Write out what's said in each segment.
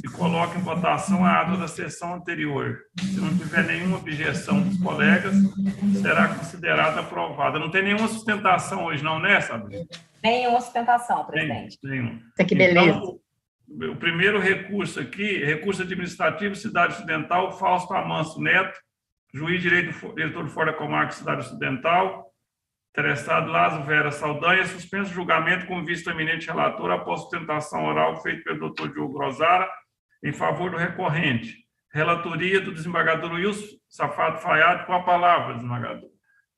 e coloco em votação a ata da sessão anterior. Se não tiver nenhuma objeção dos colegas, será considerada aprovada. Não tem nenhuma sustentação hoje, não, né, Sabrina? Nenhuma sustentação, presidente. Nenhuma. Que beleza. Então, o primeiro recurso aqui, recurso administrativo, Cidade Ocidental, Fausto Amancio Neto, juiz de direito, diretor do Fora da Comarca, Cidade Ocidental, interessado Lázaro Vera Saldanha, suspenso julgamento com vista eminente relator após sustentação oral feita pelo doutor Diogo Grosara em favor do recorrente. Relatoria do desembargador Wilson Safato Fayad, com a palavra,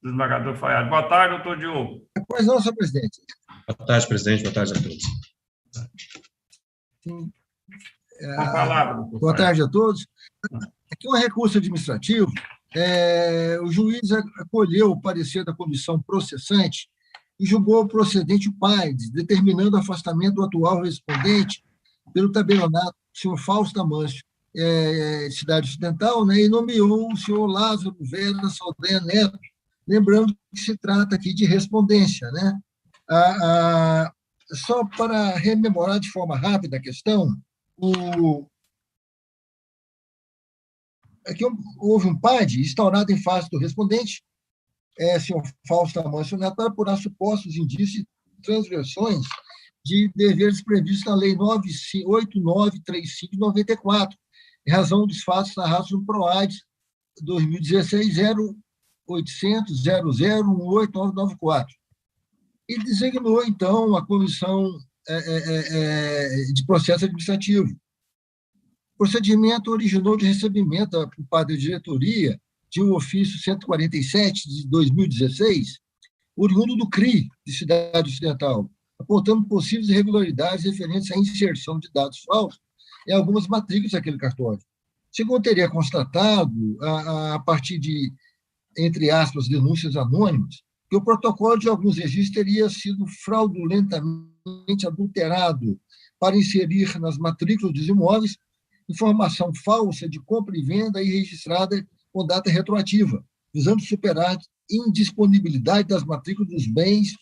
desembargador Fayad. Boa tarde, doutor Diogo. Pois não, senhor presidente. Boa tarde, presidente. Boa tarde a todos. Sim. Com a palavra, doutor Boa Fayad. tarde a todos. Aqui é um recurso administrativo. O juiz acolheu o parecer da comissão processante e julgou procedente o PAIDS, determinando o afastamento do atual respondente pelo tabelionato, o senhor Fausto Amancio, Cidade Ocidental, né, e nomeou o senhor Lázaro Vera Saldanha Neto, lembrando que se trata aqui de respondência, né? Só para rememorar de forma rápida a questão, aqui houve um PAD instaurado em face do respondente, senhor Fausto Amancio Neto, para apurar supostos indícios de transgressões de deveres previstos na Lei 8935 de 94, em razão dos fatos narrados no PROAD 2016-0800-0018-994. E designou, então, a Comissão de Processo Administrativo. O procedimento originou de recebimento por parte da diretoria de um ofício 147 de 2016, oriundo do CRI de Cidade Ocidental, apontando possíveis irregularidades referentes à inserção de dados falsos em algumas matrículas daquele cartório. Segundo teria constatado, a partir de, entre aspas, denúncias anônimas, que o protocolo de alguns registros teria sido fraudulentamente adulterado para inserir nas matrículas dos imóveis informação falsa de compra e venda e registrada com data retroativa, visando superar a indisponibilidade das matrículas dos bens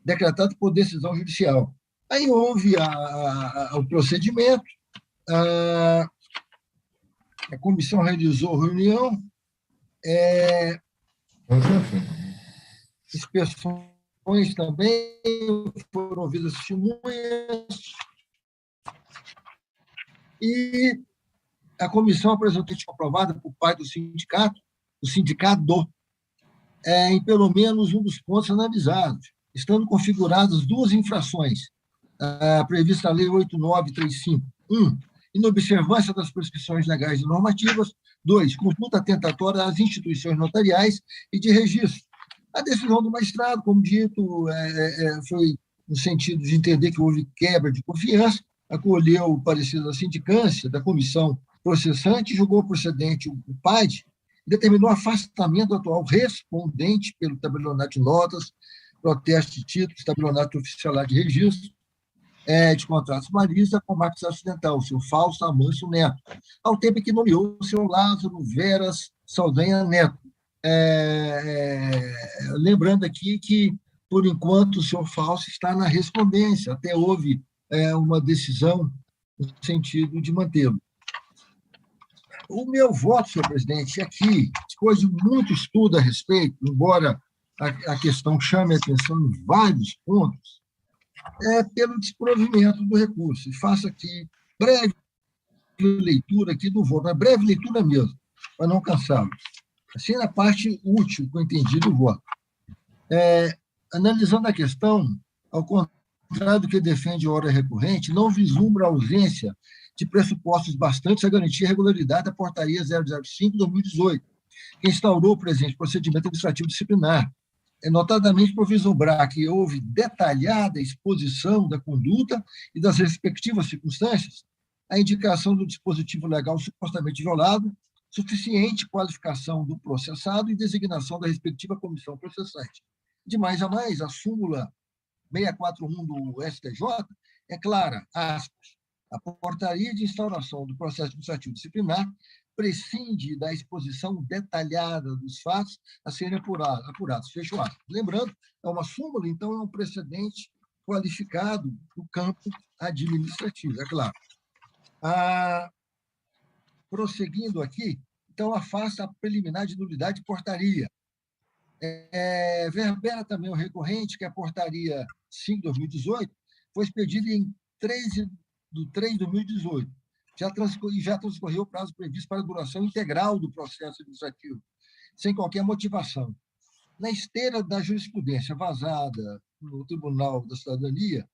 decretado por decisão judicial. Aí houve o procedimento, a comissão realizou reunião, inspeções também, foram ouvidas testemunhas, e a comissão apresentou aprovada por parte do sindicato, em pelo menos um dos pontos analisados, estando configuradas duas infrações previstas na Lei 8935. 1. Inobservância das prescrições legais e normativas. 2. Consulta tentatória às instituições notariais e de registro. A decisão do magistrado, como dito, foi no sentido de entender que houve quebra de confiança, acolheu o parecer da sindicância, da comissão processante, julgou procedente o PAD, determinou afastamento do atual respondente pelo tabelionato de notas, protesto de títulos, tabelionato oficial de registro, de contratos maristas da Comarca Ocidental, o senhor Fausto Amancio Neto, ao tempo que nomeou o senhor Lázaro Veras Saldanha Neto. Lembrando aqui que, por enquanto, o senhor Fausto está na respondência, até houve uma decisão no sentido de mantê-lo. O meu voto, senhor presidente, aqui, depois de muito estudo a respeito, embora a questão chame a atenção em vários pontos, pelo desprovimento do recurso. E faço aqui breve leitura aqui do voto, uma breve leitura mesmo, para não cansá-los. Assim, na parte útil que eu entendi do voto. Analisando a questão, ao contrário do que defende a hora recorrente, não vislumbra a ausência de pressupostos bastantes a garantir a regularidade da portaria 005/2018, que instaurou o presente procedimento administrativo disciplinar, notadamente por vislumbrar que houve detalhada exposição da conduta e das respectivas circunstâncias, a indicação do dispositivo legal supostamente violado, suficiente qualificação do processado e designação da respectiva comissão processante. De mais a mais, a súmula 641 do STJ é clara, aspas, a portaria de instauração do processo administrativo disciplinar prescinde da exposição detalhada dos fatos a serem apurados. Fecho aspas. Lembrando, é uma súmula, então é um precedente qualificado no campo administrativo, é claro. Prosseguindo aqui, então, afasta a preliminar de nulidade de portaria. Verbera também o recorrente, que é a portaria 5 de 2018, foi expedida em 3 de 2018. Já transcorreu o prazo previsto para a duração integral do processo administrativo, sem qualquer motivação. Na esteira da jurisprudência vazada no Tribunal da Cidadania,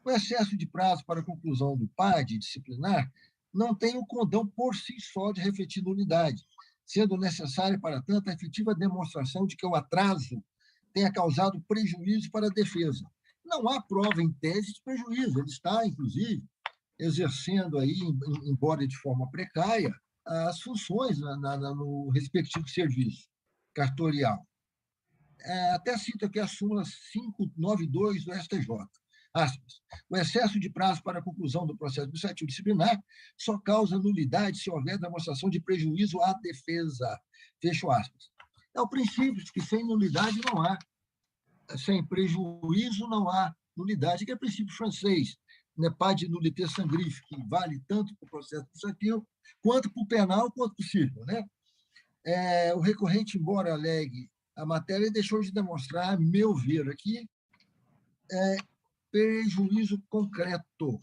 o excesso de prazo para a conclusão do PAD disciplinar não tem o condão por si só de refletir nulidade, sendo necessária, para tanto, a efetiva demonstração de que o atraso tenha causado prejuízo para a defesa. Não há prova em tese de prejuízo, ele está, inclusive, exercendo aí, embora de forma precária, as funções no respectivo serviço cartorial. Até cito aqui a súmula 592 do STJ. Aspas. O excesso de prazo para a conclusão do processo administrativo disciplinar só causa nulidade se houver demonstração de prejuízo à defesa. Fecho aspas. É o princípio de que sem nulidade não há, sem prejuízo não há nulidade, que é o princípio francês, né, pas de nullité sans griffe, que vale tanto para o processo administrativo, quanto para o penal, quanto para o civil. Né? O recorrente, embora alegue a matéria, deixou de demonstrar, a meu ver aqui, prejuízo concreto.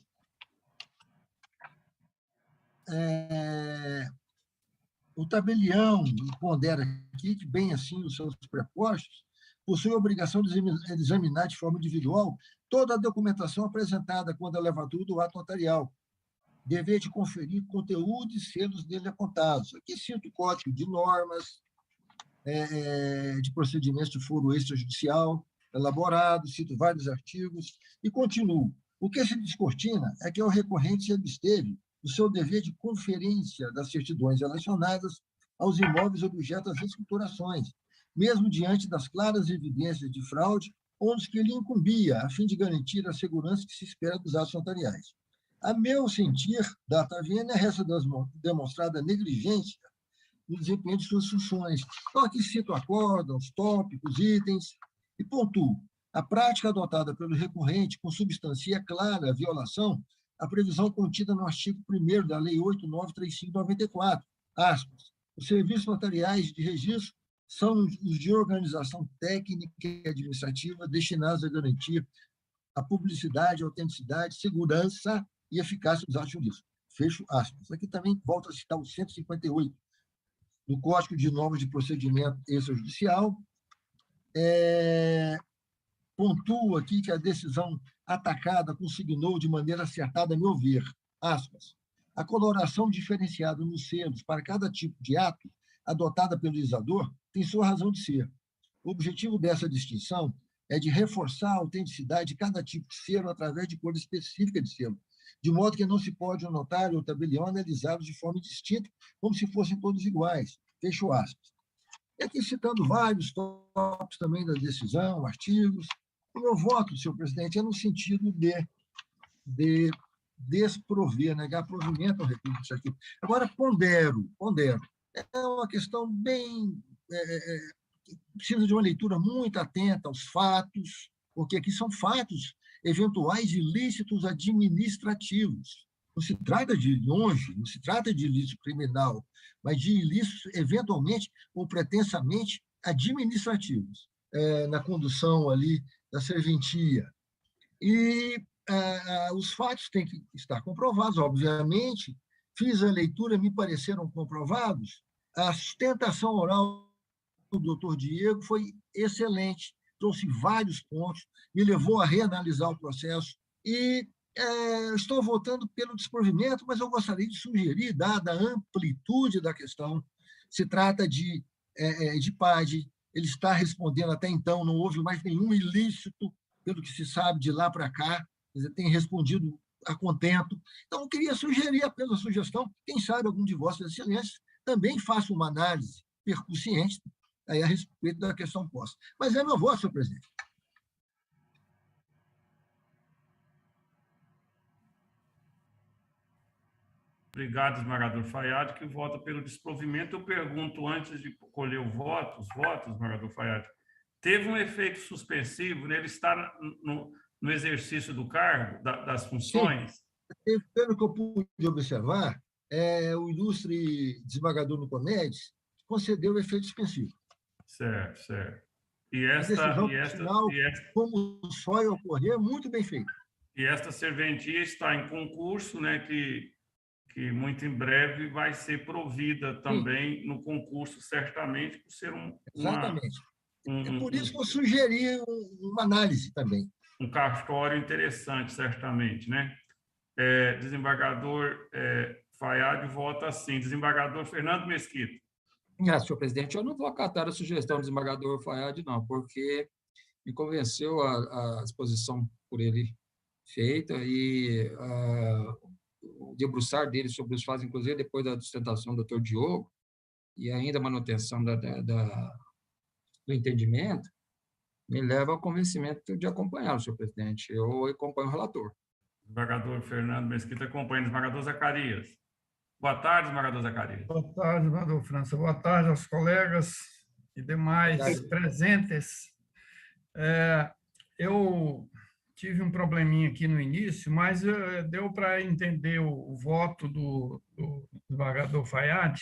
O tabelião pondera aqui que, bem assim, os seus prepostos, possui a obrigação de examinar de forma individual toda a documentação apresentada quando é levatura do ato notarial, dever de conferir conteúdo e selos dele apontados. Aqui cito o Código de Normas, de procedimentos de foro extrajudicial, elaborado, cito vários artigos, e continuo. O que se descortina é que o recorrente se absteve do seu dever de conferência das certidões relacionadas aos imóveis objeto das escriturações, mesmo diante das claras evidências de fraude ou dos que lhe incumbia, a fim de garantir a segurança que se espera dos atos notariais. A meu sentir, data vênia, resta demonstrada negligência no desempenho de suas funções. Então, aqui cito acórdãos, tópicos, itens, e pontuo. A prática adotada pelo recorrente consubstancia clara a violação à previsão contida no artigo 1º da Lei 8.935/94. Aspas. Os serviços notariais de registro são os de organização técnica e administrativa destinados a garantir a publicidade, a autenticidade, segurança e eficácia dos atos jurídicos. Fecho aspas. Aqui também volto a citar o 158 do Código de Normas de Procedimento Extrajudicial. Pontuo aqui que a decisão atacada consignou de maneira acertada, a meu ver, aspas, a coloração diferenciada nos selos para cada tipo de ato adotada pelo legislador tem sua razão de ser. O objetivo dessa distinção é de reforçar a autenticidade de cada tipo de selo através de cor específica de selo, de modo que não se pode o notário ou o tabelião analisá-los de forma distinta, como se fossem todos iguais. Fecho aspas. E aqui citando vários tópicos também da decisão, artigos. O meu voto, senhor presidente, é no sentido de desprover, negar provimento ao recurso administrativo. Agora, pondero. É uma questão bem... precisa de uma leitura muito atenta aos fatos, porque aqui são fatos eventuais ilícitos administrativos. Não se trata de longe, não se trata de ilícito criminal, mas de ilícitos eventualmente ou pretensamente administrativos, na condução ali da serventia. E os fatos têm que estar comprovados, obviamente. Fiz a leitura, me pareceram comprovados. A sustentação oral do doutor Diego foi excelente, trouxe vários pontos, me levou a reanalisar o processo e estou votando pelo desprovimento, mas eu gostaria de sugerir, dada a amplitude da questão, se trata de PAD, ele está respondendo até então, não houve mais nenhum ilícito, pelo que se sabe de lá para cá, tem respondido a contento. Então, eu queria sugerir apenas a sugestão, quem sabe algum de vossas excelências também faça uma análise percussiente aí a respeito da questão posta. Mas é meu voto, senhor presidente. Obrigado, esmagador Fayad, que vota pelo desprovimento. Eu pergunto, antes de colher os votos, esmagador Fayad, teve um efeito suspensivo nele estar no exercício do cargo, das funções? Pelo que eu pude observar, o ilustre desembargador Nicomedes concedeu o efeito suspensivo. Certo, certo. A decisão final, como só ia ocorrer, muito bem feita. E esta serventia está em concurso, né, que muito em breve vai ser provida também no concurso, certamente, por ser Exatamente. É por isso que eu sugeri uma análise também. Um cartório interessante, certamente, né? Desembargador Fayad vota sim. Desembargador Fernando Mesquita. Senhor presidente, eu não vou acatar a sugestão do desembargador Fayad, não, porque me convenceu a exposição por ele feita e o debruçar dele sobre os fatos, inclusive depois da sustentação do doutor Diogo, e ainda a manutenção do entendimento, me leva ao convencimento de acompanhar o senhor presidente. Eu acompanho o relator. Desembargador Fernando Mesquita acompanha. Desembargador Zacarias. Boa tarde, desembargador Zacarias. Boa tarde, desembargador França. Boa tarde aos colegas e demais presentes. Eu tive um probleminha aqui no início, mas deu para entender o voto do desembargador Fayad.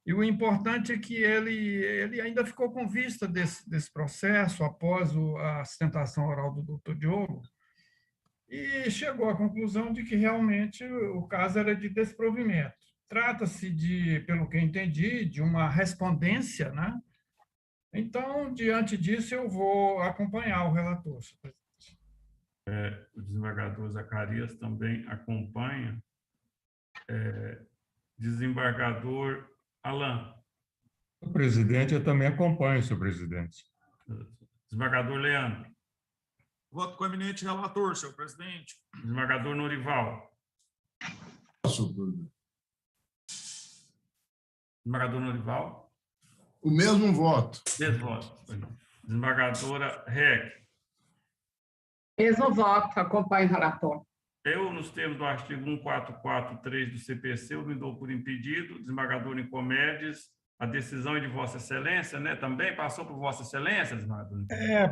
E o importante é que ele ainda ficou com vista desse processo após a sustentação oral do doutor Diogo e chegou à conclusão de que realmente o caso era de desprovimento. Trata-se pelo que eu entendi, de uma respondência, né? Então, diante disso, eu vou acompanhar o relator, senhor presidente. O desembargador Zacarias também acompanha. Desembargador Alain. Senhor presidente, eu também acompanho, senhor presidente. Desembargador Leandro. Voto com o eminente relator, senhor presidente. Desembargador Norival. Desembargador Norival. O mesmo voto. Mesmo voto. Desembargadora Reck. Mesmo voto, acompanho o relator. Eu, nos termos do artigo 1443 do CPC, eu me dou por impedido. Desembargador Nicomedes, a decisão é de Vossa Excelência, né? Também passou por Vossa Excelência, desembargador?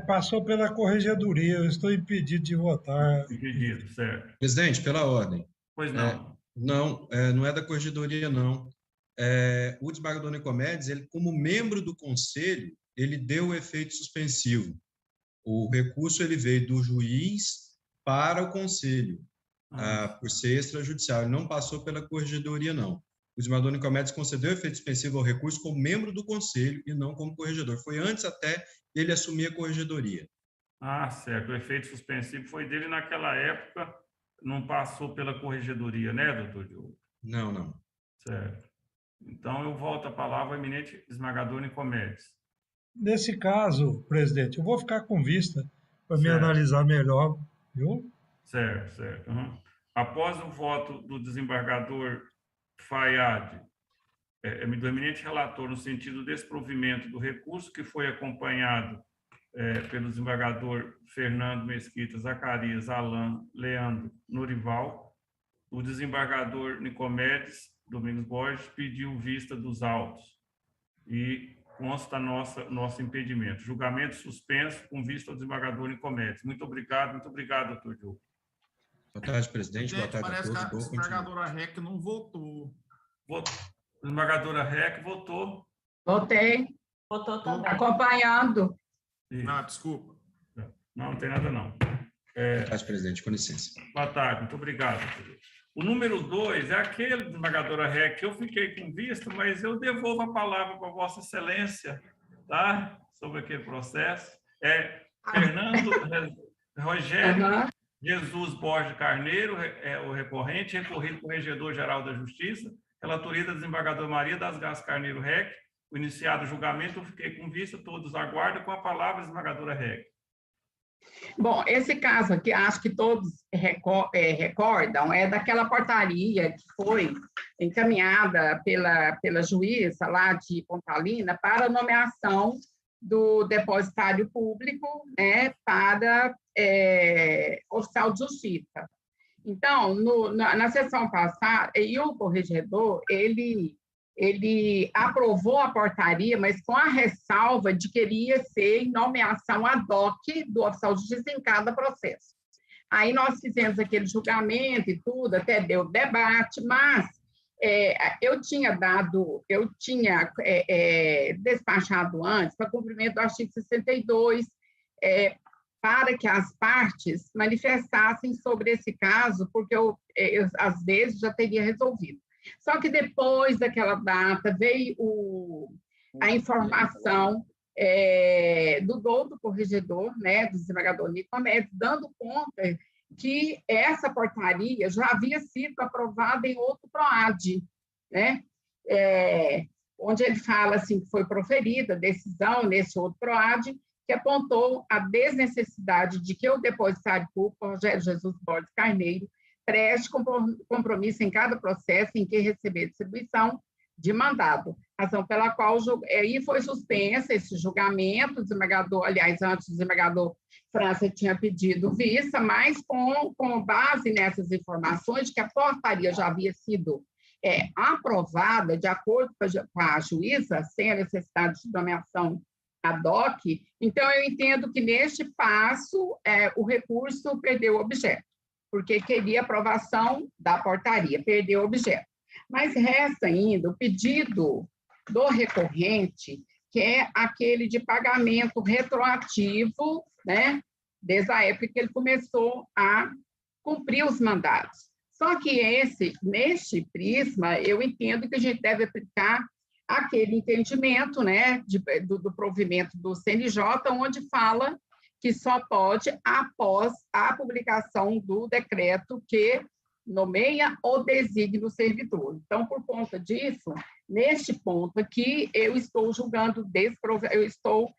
Passou pela corregedoria, eu estou impedido de votar. Impedido, certo. Presidente, pela ordem. Pois não. Não é da corregedoria, não. O desembargador Nicomedes, ele, como membro do Conselho, ele deu o efeito suspensivo. O recurso ele veio do juiz para o Conselho, por ser extrajudicial. Ele não passou pela corregedoria, não. O desembargador Nicomedes concedeu efeito suspensivo ao recurso como membro do Conselho e não como corregedor. Foi antes até ele assumir a corregedoria. Certo. O efeito suspensivo foi dele naquela época, não passou pela corregedoria, né, doutor Diogo? Não. Certo. Então, eu volto a palavra ao eminente desembargador Nicomedes. Nesse caso, presidente, eu vou ficar com vista para me analisar melhor, viu? Certo. Uhum. Após o voto do desembargador Fayad, do eminente relator, no sentido do desprovimento do recurso, que foi acompanhado pelo desembargador Fernando Mesquita, Zacarias, Alain, Leandro, Norival, o desembargador Nicomedes Domingos Borges pediu vista dos autos e consta nosso impedimento. Julgamento suspenso com vista ao desembargador Nicomedes. Muito obrigado, doutor Diogo. Boa tarde, presidente. Boa tarde a todos. Parece que a desembargadora Reck não votou. A desembargadora Reck votou. Votei. Votou também. Acompanhando. Desculpa. Não tem nada, não. Boa tarde, presidente. Com licença. Boa tarde, muito obrigado. O número 2 é aquele, desembargadora Reck, que eu fiquei com vista, mas eu devolvo a palavra para Vossa Excelência, tá? Sobre aquele processo. Fernando Rogério Jesus Borges Carneiro, o recorrente, recorrido para o Corregedor-Geral da Justiça, relatoria da desembargadora Maria das Graças Carneiro Reck. O iniciado o julgamento, eu fiquei com vista, todos aguardam, com a palavra, desembargadora Reck. Bom, esse caso aqui, acho que todos recordam, é daquela portaria que foi encaminhada pela juíza lá de Pontalina para a nomeação do depositário público, né, para oficial de justiça. Então, na sessão passada, o corregedor, ele aprovou a portaria, mas com a ressalva de que iria ser em nomeação ad hoc do oficial de justiça em cada processo. Aí nós fizemos aquele julgamento e tudo, até deu debate, mas eu tinha despachado antes para cumprimento do artigo 62, para que as partes manifestassem sobre esse caso, porque eu às vezes, já teria resolvido. Só que depois daquela data veio a informação do corregedor, né, do desembargador Nicomedes, dando conta que essa portaria já havia sido aprovada em outro PROAD, né? Onde ele fala assim, que foi proferida a decisão nesse outro PROAD, que apontou a desnecessidade de que o depositário público, Rogério Jesus Borges Carneiro, preste compromisso em cada processo em que receber distribuição de mandado, razão pela qual aí foi suspenso esse julgamento, o desembargador, aliás, antes o desembargador França tinha pedido vista, mas com base nessas informações de que a portaria já havia sido aprovada de acordo com a juíza, sem a necessidade de nomeação ad hoc, então eu entendo que neste passo o recurso perdeu o objeto, porque queria aprovação da portaria, perdeu o objeto. Mas resta ainda o pedido do recorrente, que é aquele de pagamento retroativo, né, desde a época que ele começou a cumprir os mandados. Só que neste prisma, eu entendo que a gente deve aplicar aquele entendimento, né, do provimento do CNJ, onde fala que só pode após a publicação do decreto que nomeia ou designa o servidor. Então, por conta disso, neste ponto aqui, eu estou julgando, eu estou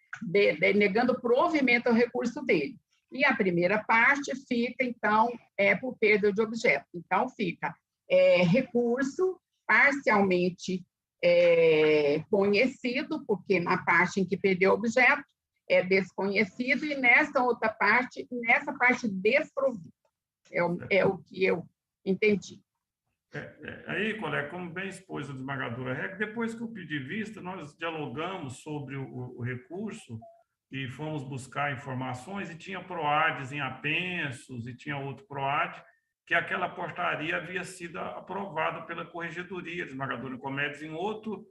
negando provimento ao recurso dele. E a primeira parte fica, então, por perda de objeto. Então, fica recurso parcialmente conhecido, porque na parte em que perdeu o objeto é desconhecido, e nessa outra parte, desprovido. É o que eu entendi. Aí, colega, como bem expôs o desembargador Arreca, depois que eu pedi vista, nós dialogamos sobre o recurso e fomos buscar informações, e tinha PROADs em apensos, e tinha outro PROAD, que aquela portaria havia sido aprovada pela Corregedoria, desembargador Nicomedes, em outro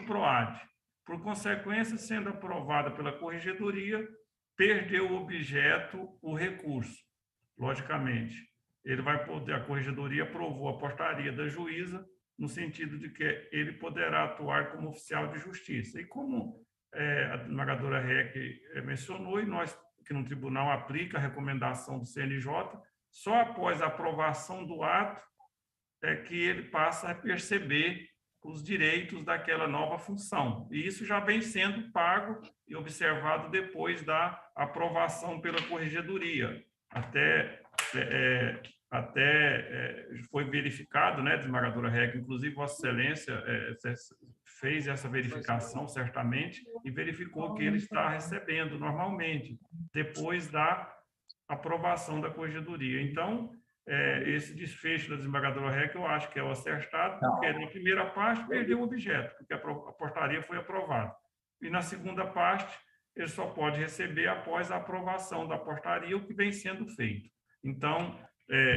PROAD. Por consequência, sendo aprovada pela Corregedoria, perdeu o objeto, o recurso, logicamente. A Corregedoria aprovou a portaria da juíza, no sentido de que ele poderá atuar como oficial de justiça. E como a desembargadora Reck mencionou, e nós, que no tribunal aplica a recomendação do CNJ, só após a aprovação do ato é que ele passa a perceber os direitos daquela nova função. E isso já vem sendo pago e observado depois da aprovação pela Corregedoria. Até foi verificado, né, desembargadora Reck, inclusive Vossa Excelência fez essa verificação, certamente, e verificou que ele está recebendo normalmente, depois da aprovação da Corregedoria. Então, esse desfecho da desembargadora Reck, eu acho que é o acertado, porque na primeira parte perdeu o objeto, porque a portaria foi aprovada. E na segunda parte, ele só pode receber após a aprovação da portaria, o que vem sendo feito. Então,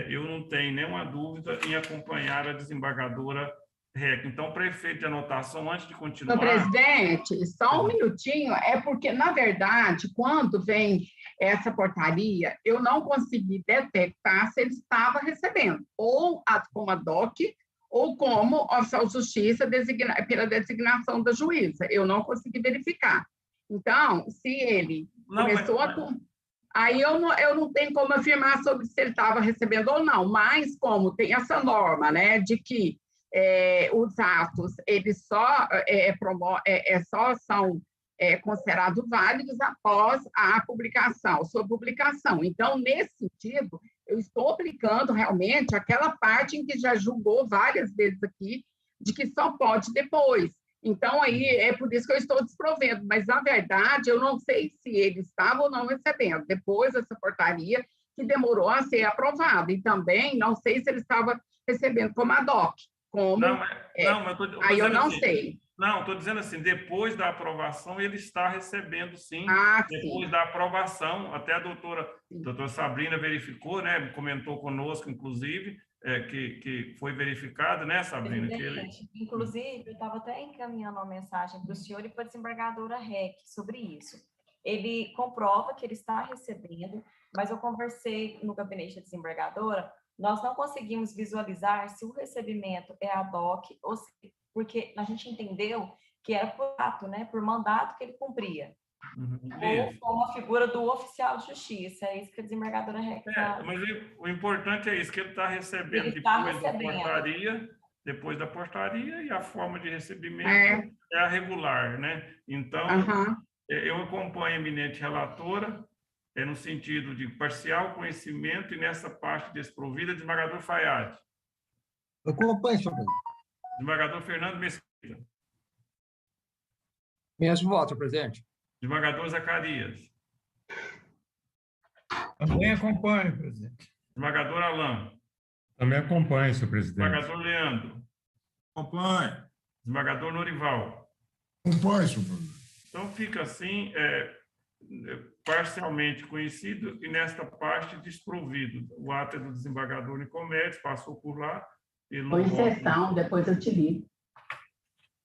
eu não tenho nenhuma dúvida em acompanhar a desembargadora Reck. Então, para efeito de anotação, antes de continuar... Presidente, só um minutinho, porque, na verdade, quando vem essa portaria, eu não consegui detectar se ele estava recebendo, ou como ad hoc, ou como oficial de justiça pela designação da juíza. Eu não consegui verificar. Então, se ele começou a... Aí eu não tenho como afirmar sobre se ele estava recebendo ou não, mas como tem essa norma, né, de que os atos eles só são considerados válidos após a publicação, sua publicação. Então, nesse sentido, eu estou aplicando realmente aquela parte em que já julgou várias vezes aqui, de que só pode depois. Então, aí é por isso que eu estou desprovendo, mas, na verdade, eu não sei se ele estava ou não recebendo, depois dessa portaria que demorou a ser aprovada, e também não sei se ele estava recebendo como ad hoc, como... Não, aí eu não sei. Não, estou dizendo assim, depois da aprovação, ele está recebendo, sim. Depois sim. da aprovação, até a doutora Sabrina verificou, né, comentou conosco, inclusive, que foi verificado, né, Sabrina? Inclusive, eu estava até encaminhando uma mensagem para o senhor e para a desembargadora REC sobre isso. Ele comprova que ele está recebendo, mas eu conversei no gabinete da desembargadora, nós não conseguimos visualizar se o recebimento é ad hoc ou se, porque a gente entendeu que era por ato, né, por mandato que ele cumpria. Ou com uma figura do oficial de justiça, é isso que a desembargadora REC está... Mas o importante é isso, que ele está recebendo depois da portaria, e a forma de recebimento é a regular, né? Então, eu acompanho a eminente relatora, no sentido de parcial conhecimento e nessa parte desprovida, desembargador Fayad. Eu acompanho, senhor presidente. Desembargador Fernando Mesquita. Mesmo voto, senhor presidente. Desembargador Zacarias. Também acompanho, presidente. Desembargador Alain. Também acompanho, senhor presidente. Desembargador Leandro. Acompanho. Desembargador Norival. Acompanho, senhor presidente. Então, fica assim, parcialmente conhecido e, nesta parte, desprovido. O ato é do desembargador Nicomedes, passou por lá. Foi em sessão, depois eu te li.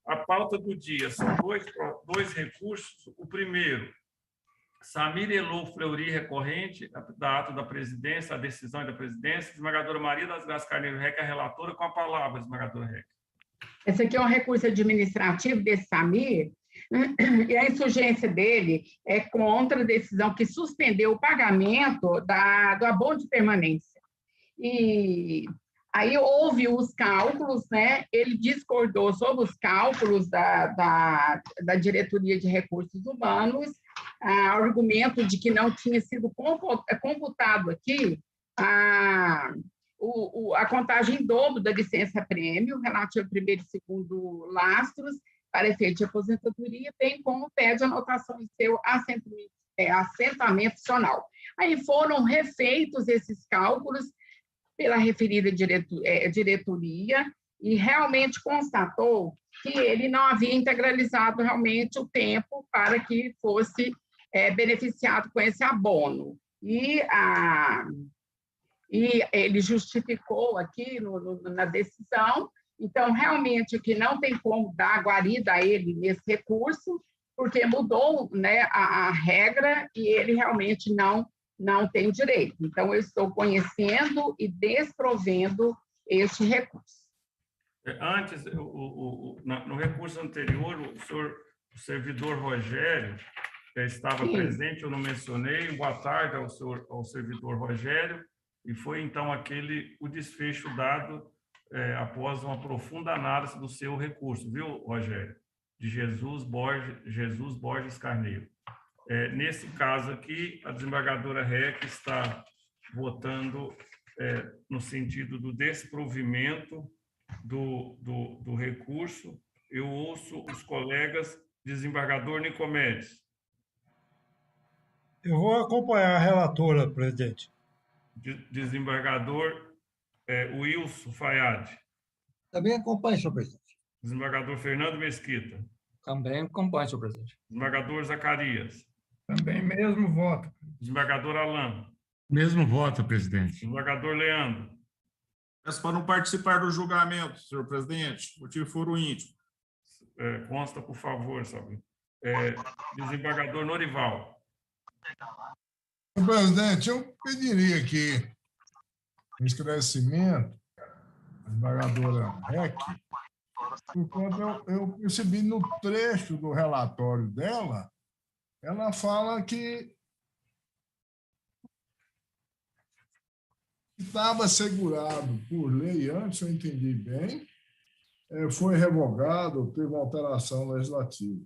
A pauta do dia são dois recursos. O primeiro, Samir Elô Fleury, recorrente da ato da presidência, a decisão da presidência. Desembargadora Maria das Graças Carneiro Reca, a relatora, com a palavra, desembargadora Reca. Esse aqui é um recurso administrativo desse Samir, e a insurgência dele é contra a decisão que suspendeu o pagamento do abono de permanência. E aí houve os cálculos, né? Ele discordou sobre os cálculos da Diretoria de Recursos Humanos, argumento de que não tinha sido computado aqui a contagem em dobro da licença-prêmio, relativa ao primeiro e segundo lastros, para efeito de aposentadoria, bem como pede anotação em seu assentamento funcional. Aí foram refeitos esses cálculos pela referida diretoria e realmente constatou que ele não havia integralizado realmente o tempo para que fosse beneficiado com esse abono. E ele justificou aqui na decisão. Então, realmente, que não tem como dar guarida a ele nesse recurso, porque mudou, né, a regra e ele realmente não tem direito. Então, eu estou conhecendo e desprovendo este recurso. Antes, no recurso anterior, o servidor Rogério estava presente, eu não mencionei. Boa tarde ao servidor Rogério, e foi, então, o desfecho dado após uma profunda análise do seu recurso, viu, Rogério? De Jesus Borges Carneiro. Nesse caso aqui, a desembargadora REC está votando no sentido do desprovimento do recurso. Eu ouço os colegas. Desembargador Nicomedes. Eu vou acompanhar a relatora, presidente. Desembargador Wilson Fayad. Também acompanho, senhor presidente. Desembargador Fernando Mesquita. Também acompanho, senhor presidente. Desembargador Zacarias. Também mesmo voto. Desembargador Alain. Mesmo voto, presidente. Desembargador Leandro. Peço para não participar do julgamento, senhor presidente, motivo foro íntimo. Consta, por favor, sabe? Desembargador Norival. Senhor presidente, eu pediria aqui um esclarecimento da desembargadora REC, enquanto eu percebi no trecho do relatório dela, ela fala que estava assegurado por lei antes, eu entendi bem, foi revogado, teve uma alteração legislativa.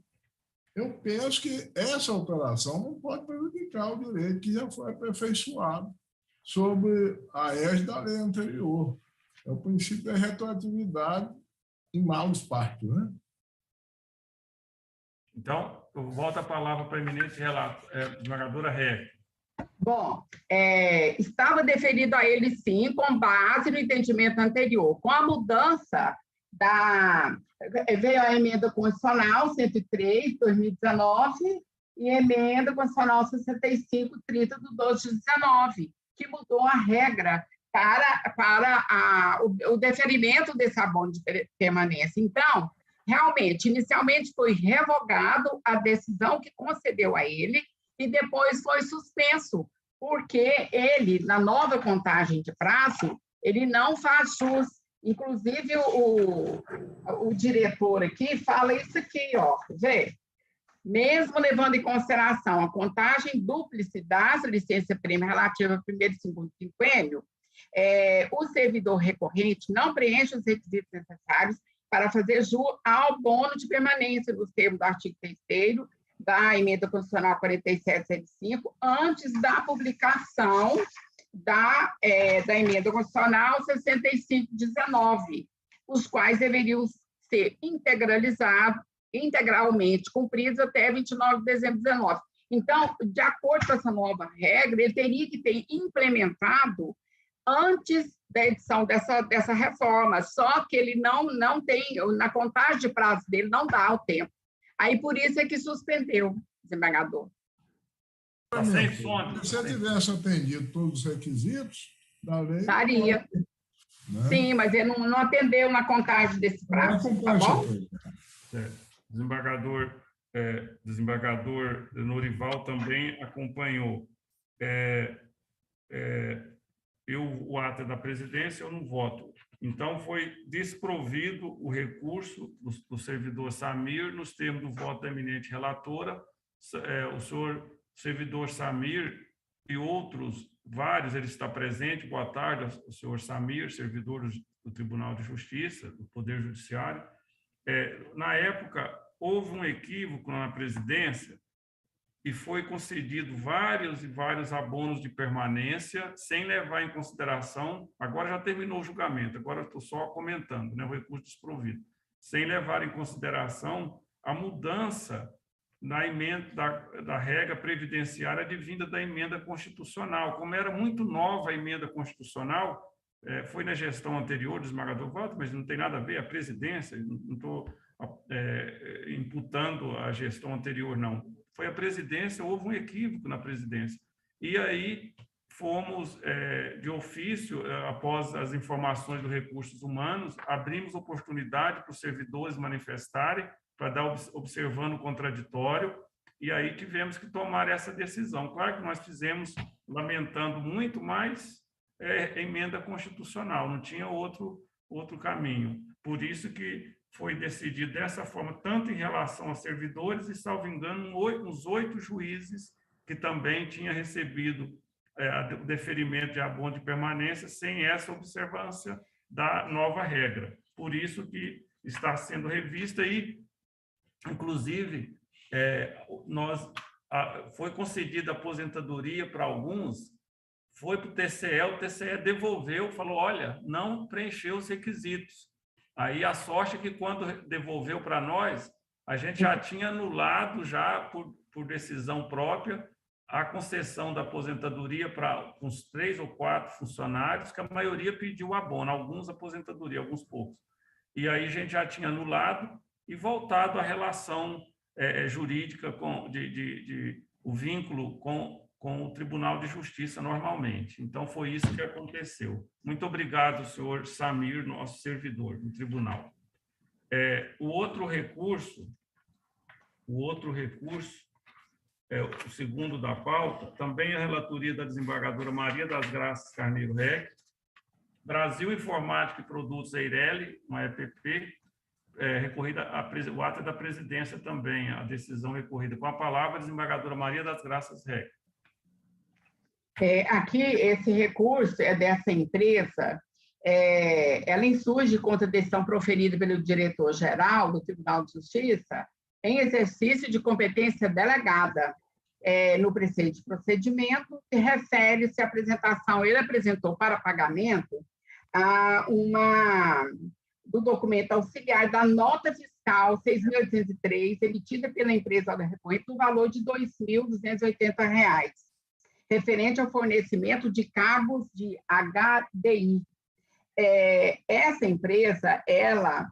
Eu penso que essa alteração não pode prejudicar o direito que já foi aperfeiçoado sobre a égide da lei anterior. É o princípio da retroatividade em malos partos, né? Então, eu volto a palavra para a eminente desembargadora REC. Bom, estava deferido a ele, sim, com base no entendimento anterior. Com a mudança veio a emenda constitucional 103, 2019, e emenda constitucional 65, 30, do 12 de 19, que mudou a regra para o deferimento desse abono de permanência. Então, realmente, inicialmente foi revogado a decisão que concedeu a ele e depois foi suspenso, porque ele, na nova contagem de prazo, ele não faz jus. Inclusive, o diretor aqui fala isso aqui, ó, vê? Mesmo levando em consideração a contagem dúplice das licença-prêmio relativa ao primeiro e segundo quinquênio, o servidor recorrente não preenche os requisitos necessários para fazer jus ao bono de permanência nos termos do artigo 3º da emenda constitucional 4775, antes da publicação da emenda constitucional 6519, os quais deveriam ser integralmente cumpridos até 29 de dezembro de 19. Então, de acordo com essa nova regra, ele teria que ter implementado antes da edição dessa reforma, só que ele não tem, na contagem de prazo dele, não dá o tempo. Aí, por isso é que suspendeu, desembargador. Se você tivesse atendido todos os requisitos da lei... Daria. Né? Sim, mas ele não atendeu na contagem desse prazo, tá bom? Desembargador Norival também acompanhou. O ato da presidência, eu não voto. Então, foi desprovido o recurso do servidor Samir nos termos do voto da eminente relatora. O senhor servidor Samir e outros vários, ele está presente. Boa tarde, o senhor Samir, servidor do Tribunal de Justiça, do Poder Judiciário. Na época, houve um equívoco na presidência e foi concedido vários e vários abonos de permanência sem levar em consideração, agora já terminou o julgamento, agora eu estou só comentando, né, o recurso desprovido, sem levar em consideração a mudança na emenda da regra previdenciária advinda da emenda constitucional. Como era muito nova a emenda constitucional, foi na gestão anterior do desembargador Walter, mas não tem nada a ver, a presidência, não estou imputando a gestão anterior, não. Foi a presidência, houve um equívoco na presidência. E aí fomos, de ofício, após as informações dos recursos humanos, abrimos oportunidade para os servidores manifestarem, para dar observando o contraditório, e aí tivemos que tomar essa decisão. Claro que nós fizemos, lamentando muito, mas emenda constitucional, não tinha outro caminho. Por isso que foi decidido dessa forma, tanto em relação aos servidores e, salvo engano, uns 8 juízes que também tinham recebido o deferimento de abono de permanência sem essa observância da nova regra. Por isso que está sendo revista e, inclusive, foi concedida aposentadoria para alguns, foi para o TCE devolveu, falou, olha, não preencheu os requisitos. Aí a sorte é que quando devolveu para nós, a gente já tinha anulado, já por decisão própria, a concessão da aposentadoria para uns 3 ou 4 funcionários, que a maioria pediu abono, alguns aposentadoria, alguns poucos. E aí a gente já tinha anulado e voltado à relação jurídica, o vínculo com o Tribunal de Justiça normalmente. Então, foi isso que aconteceu. Muito obrigado, senhor Samir, nosso servidor no tribunal. O outro recurso, o segundo da pauta, também a relatoria da desembargadora Maria das Graças Carneiro Reck, Brasil Informática e Produtos Eireli, uma EPP, recorrida o ato da presidência também, a decisão recorrida. Com a palavra, a desembargadora Maria das Graças Reck. Aqui, esse recurso é dessa empresa, ela insurge contra a decisão proferida pelo diretor-geral do Tribunal de Justiça em exercício de competência delegada no preceito de procedimento, que refere-se à apresentação, ele apresentou para pagamento do documento auxiliar da nota fiscal 6.803, emitida pela empresa recorrente, no valor de R$ 2.280, referente ao fornecimento de cabos de HDI. Essa empresa, ela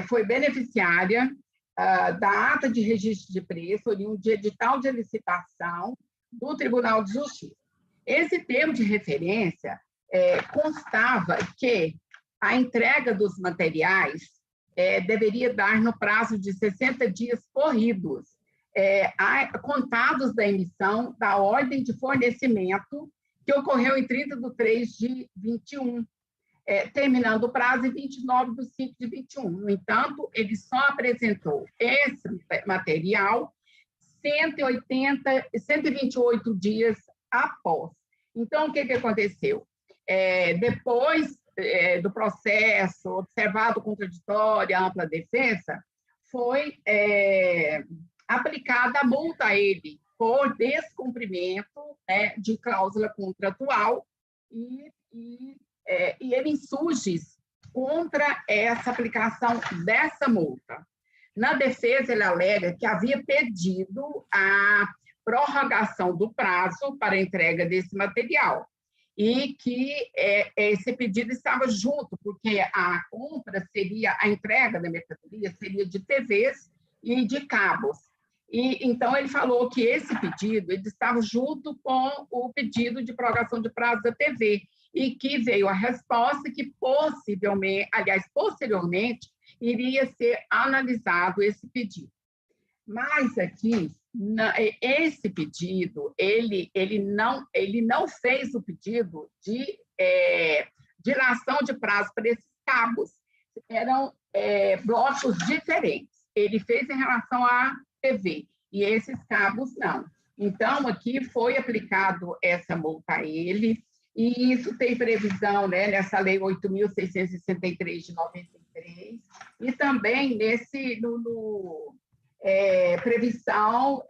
foi beneficiária da ata de registro de preço oriundo de edital de licitação do Tribunal de Justiça. Esse termo de referência constava que a entrega dos materiais deveria dar no prazo de 60 dias corridos, contados da emissão da ordem de fornecimento, que ocorreu em 30/3/21, terminando o prazo em 29/5/21. No entanto, ele só apresentou esse material 128 dias após. Então, o que aconteceu? Depois do processo, observado contraditório, ampla defesa, foi aplicada a multa a ele por descumprimento de cláusula contratual e ele insurge contra essa aplicação dessa multa. Na defesa, ele alega que havia pedido a prorrogação do prazo para a entrega desse material e que esse pedido estava junto, porque a compra seria, a entrega da mercadoria seria de TVs e de cabos. E, então, ele falou que esse pedido ele estava junto com o pedido de prorrogação de prazo da TV, e que veio a resposta que posteriormente, iria ser analisado esse pedido. Mas aqui, esse pedido, ele não fez o pedido de dilação de prazo para esses cabos. Eram blocos diferentes. Ele fez em relação à TV, e esses cabos não. Então, aqui foi aplicado essa multa a ele, e isso tem previsão nessa Lei 8.663 de 93, e também previsão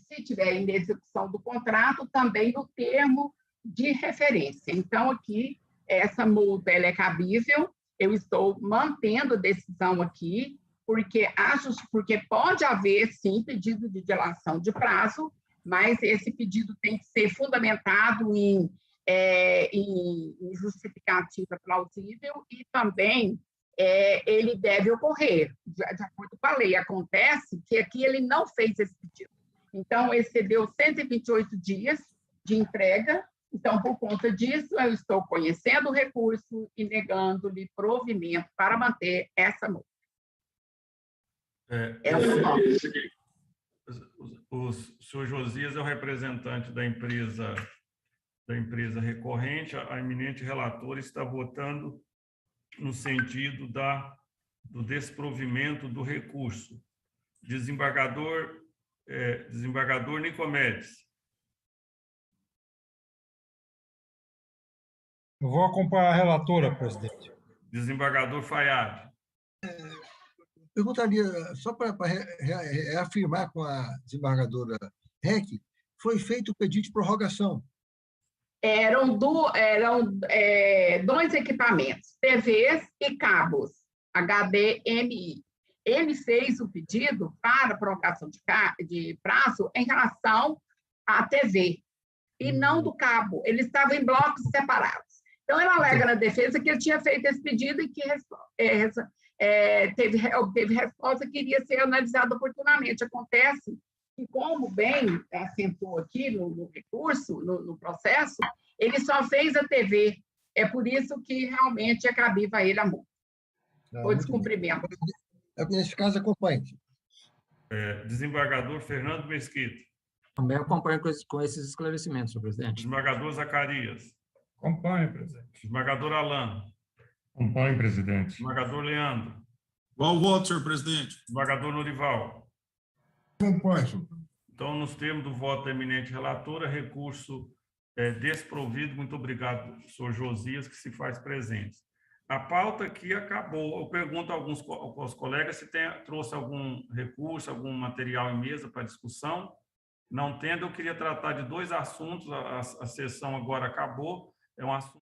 se tiver inexecução do contrato, também no termo de referência. Então, aqui, essa multa ela é cabível, eu estou mantendo a decisão aqui, porque pode haver, sim, pedido de dilação de prazo, mas esse pedido tem que ser fundamentado em justificativa plausível e também ele deve ocorrer, de acordo com a lei. Acontece que aqui ele não fez esse pedido. Então, excedeu 128 dias de entrega. Então, por conta disso, eu estou conhecendo o recurso e negando-lhe provimento para manter essa multa. O senhor Josias é o representante da empresa recorrente. A eminente relatora está votando no sentido do desprovimento do recurso. Desembargador Nicomedes. Eu vou acompanhar a relatora, presidente. Desembargador Fayad. Perguntaria, só para reafirmar com a desembargadora Reck, foi feito o pedido de prorrogação. Eram dois equipamentos, TVs e cabos, HDMI. Ele fez o pedido para prorrogação de prazo em relação à TV, e não do cabo. Ele estava em blocos separados. Então, ele alega na defesa que ele tinha feito esse pedido e que obteve resposta que iria ser analisada oportunamente. Acontece que, como bem acentuou aqui no recurso, no processo, ele só fez a TV. É por isso que realmente é cabível a ele a multa. O descumprimento. Nesse caso, acompanhe. Desembargador Fernando Mesquita. Também acompanho com esses esclarecimentos, senhor presidente. Desembargador Zacarias. Acompanho, presidente. Desembargador Alan. Acompanho, presidente. Desembargador Leandro. Qual o voto, senhor presidente? Desembargador Norival. Acompanho, senhor. Então, nos termos do voto da eminente relatora, recurso desprovido. Muito obrigado, senhor Josias, que se faz presente. A pauta aqui acabou. Eu pergunto aos colegas se trouxe algum recurso, algum material em mesa para discussão. Não tendo, eu queria tratar de dois assuntos. A sessão agora acabou. É um assunto